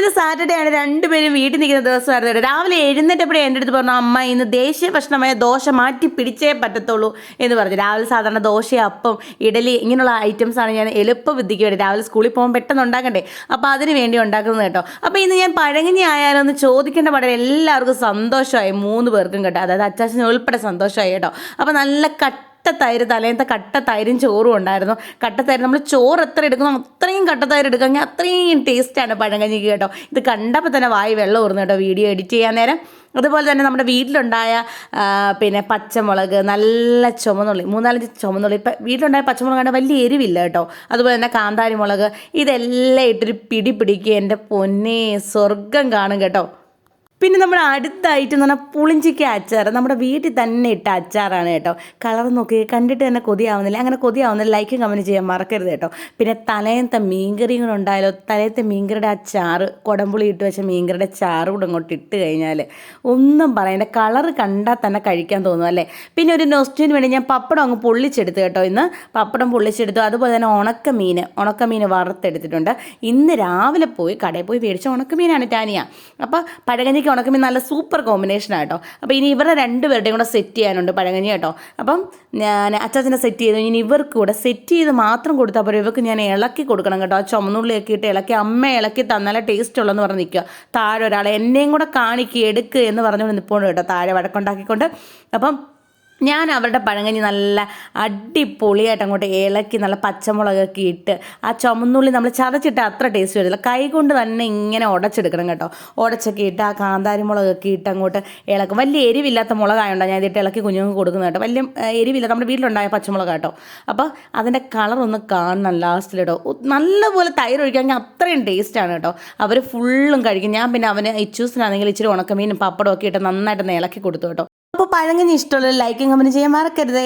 ഇത് സാറ്റർഡേ ആണ്, രണ്ടുപേരും വീട്ടിൽ നിൽക്കുന്ന ദിവസമായിരുന്നു. രാവിലെ എഴുന്നേറ്റപ്പോഴേ എൻ്റെ അടുത്ത് പറഞ്ഞു, അമ്മ ഇന്ന് ദേശീയ ഭക്ഷണമായ ദോശ മാറ്റി പിടിച്ചേ പറ്റത്തുള്ളൂ എന്ന് പറഞ്ഞു. രാവിലെ സാധാരണ ദോശ, അപ്പം, ഇഡലി ഇങ്ങനെയുള്ള ഐറ്റംസാണ് ഞാൻ എളുപ്പ ബുദ്ധിക്ക് വേണ്ടി രാവിലെ സ്കൂളിൽ പോകാൻ പെട്ടെന്ന് ഉണ്ടാക്കണ്ടേ, അപ്പോൾ അതിന് വേണ്ടി ഉണ്ടാക്കുന്നത് കേട്ടോ. അപ്പോൾ ഇന്ന് ഞാൻ പഴങ്കഞ്ഞി ആയാലോ എന്ന് ചോദിക്കേണ്ട പാടെ എല്ലാവർക്കും സന്തോഷമായി, 3 പേർക്കും കേട്ടോ. അതായത് അച്ചാച്ചന് ഉൾപ്പെടെ സന്തോഷമായി കേട്ടോ. അപ്പോൾ നല്ല കട്ടത്തൈര്, തലേന്നത്തെ കട്ടത്തൈരും ചോറും ഉണ്ടായിരുന്നു. കട്ടത്തൈര് നമ്മൾ ചോറ് എത്ര എടുക്കുന്നു അത്രയും കട്ടത്തൈര് എടുക്കുകയെങ്കിൽ അത്രയും ടേസ്റ്റാണ് പഴങ്കഞ്ഞിക്ക് കേട്ടോ. ഇത് കണ്ടപ്പോൾ തന്നെ വായി വെള്ളം ഊർന്നു കേട്ടോ വീഡിയോ എഡിറ്റ് ചെയ്യാൻ നേരം. അതുപോലെ തന്നെ നമ്മുടെ വീട്ടിലുണ്ടായ പിന്നെ പച്ചമുളക്, നല്ല ചുമന്നുള്ളി, 3-4 ചുമന്നുള്ളി. ഇപ്പം വീട്ടിലുണ്ടായ പച്ചമുളക് കണ്ടാൽ വലിയ എരിവില്ല കേട്ടോ. അതുപോലെ തന്നെ കാന്താരി മുളക്, ഇതെല്ലാം ഇട്ടൊരു പിടി പിടിക്കുക. എൻ്റെ പൊന്നേ, സ്വർഗം കാണും കേട്ടോ. പിന്നെ നമ്മുടെ അടുത്തായിട്ട് എന്ന് പറഞ്ഞാൽ പുളിഞ്ചിക്ക അച്ചാർ, നമ്മുടെ വീട്ടിൽ തന്നെ ഇട്ട അച്ചാറാണ് കേട്ടോ. കളർ നോക്കി കണ്ടിട്ട് തന്നെ കൊതിയാവുന്നില്ല. അങ്ങനെ കൊതിയാവുന്നില്ല, ലൈക്കും കമൻറ്റ് ചെയ്യാൻ മറക്കരുത് കേട്ടോ. പിന്നെ തലേന്നത്തെ മീൻകറിയും കൂടെ ഉണ്ടായാലോ. തലേന്നത്തെ മീൻകറിയുടെ ആ ചാറ്, കുടംപുളി ഇട്ട് വെച്ച മീൻകറിയുടെ ചാറ് കൂടെ അങ്ങോട്ട് ഇട്ട് കഴിഞ്ഞാൽ ഒന്നും പറയണ്ട, കളർ കണ്ടാൽ തന്നെ കഴിക്കാൻ തോന്നും അല്ലേ. പിന്നെ ഒരു നൊസ്റ്റിന് വേണ്ടി ഞാൻ പപ്പടം അങ്ങ് പൊള്ളിച്ചെടുത്ത് കേട്ടോ. ഇന്ന് പപ്പടം പൊള്ളിച്ചെടുത്തു. അതുപോലെ തന്നെ ഉണക്കമീൻ വറുത്തെടുത്തിട്ടുണ്ട്. ഇന്ന് രാവിലെ പോയി കടയിൽ പോയി മേടിച്ച ഉണക്കമീനാണ് ടാനിയ. അപ്പോൾ പഴങ്കഞ്ഞിക്ക് ഉണക്കമീൻ നല്ല സൂപ്പർ കോമ്പിനേഷനാണ് കേട്ടോ. അപ്പോൾ ഇനി ഇവരുടെ 2 പേരുടെയും കൂടെ സെറ്റ് ചെയ്യാനുണ്ട് പഴങ്കഞ്ഞി കേട്ടോ. അപ്പം ഞാൻ അച്ചാച്ചനെ സെറ്റ് ചെയ്തു. ഇനി ഇവർക്ക് കൂടെ സെറ്റ് ചെയ്ത് മാത്രം കൊടുത്താൽ പോലും ഇവർക്ക് ഞാൻ ഇളക്കി കൊടുക്കണം കേട്ടോ. ആ ചുമന്നുള്ളിയൊക്കെ ഇട്ട് ഇളക്കി, അമ്മ ഇളക്കി തന്നാലേ ടേസ്റ്റ് ഉള്ളതെന്ന് പറഞ്ഞ് നിൽക്കുക. താഴെ ഒരാളെ എന്നെയും കൂടെ കാണിക്കുക, എടുക്കുക എന്ന് പറഞ്ഞുകൊണ്ട് നിൽപ്പുണ്ട് കേട്ടോ, താഴെ വഴക്കുണ്ടാക്കിക്കൊണ്ട്. അപ്പം ഞാൻ അവരുടെ പഴങ്കഞ്ഞി നല്ല അടിപൊളിയായിട്ട് അങ്ങോട്ട് ഇളക്കി നല്ല പച്ചമുളകൊക്കെ ഇട്ട്, ആ ചുമന്നുള്ളി നമ്മൾ ചതച്ചിട്ട് അത്ര ടേസ്റ്റ് വരില്ല, കൈ കൊണ്ട് തന്നെ ഇങ്ങനെ ഉടച്ചെടുക്കണം കേട്ടോ. ഉടച്ചൊക്കെ ഇട്ട് ആ കാന്താരി മുളകൊക്കെ ഇട്ട് അങ്ങോട്ട് ഇളക്കും. വലിയ എരിവില്ലാത്ത മുളകായോണ്ടോ ഞാൻ ഇതിട്ട് ഇളക്കി കുഞ്ഞുങ്ങൾക്ക് കൊടുക്കുന്നത് കേട്ടോ. വലിയ എരിവില്ല, നമ്മുടെ വീട്ടിലുണ്ടായ പച്ചമുളക് കേട്ടോ. അപ്പോൾ അതിൻ്റെ കളറൊന്ന് കാണണം ലാസ്റ്റിൽ കേട്ടോ. നല്ലപോലെ തൈര് ഒഴിക്കാമെങ്കിൽ അത്രയും ടേസ്റ്റാണ് കേട്ടോ. അവർ ഫുള്ളും കഴിക്കും. ഞാൻ പിന്നെ അവന് ഇച്ചൂസിനാണെങ്കിൽ ഇച്ചിരി ഉണക്കമീനും പപ്പടമൊക്കെ ഇട്ട് നന്നായിട്ട് ഇളക്കി കൊടുത്തു കേട്ടോ. അപ്പോൾ പഴങ്കഞ്ഞി ഇഷ്ടമുള്ള ലൈക്കും കമൻറ്റ് ചെയ്യാൻ മറക്കരുതേ.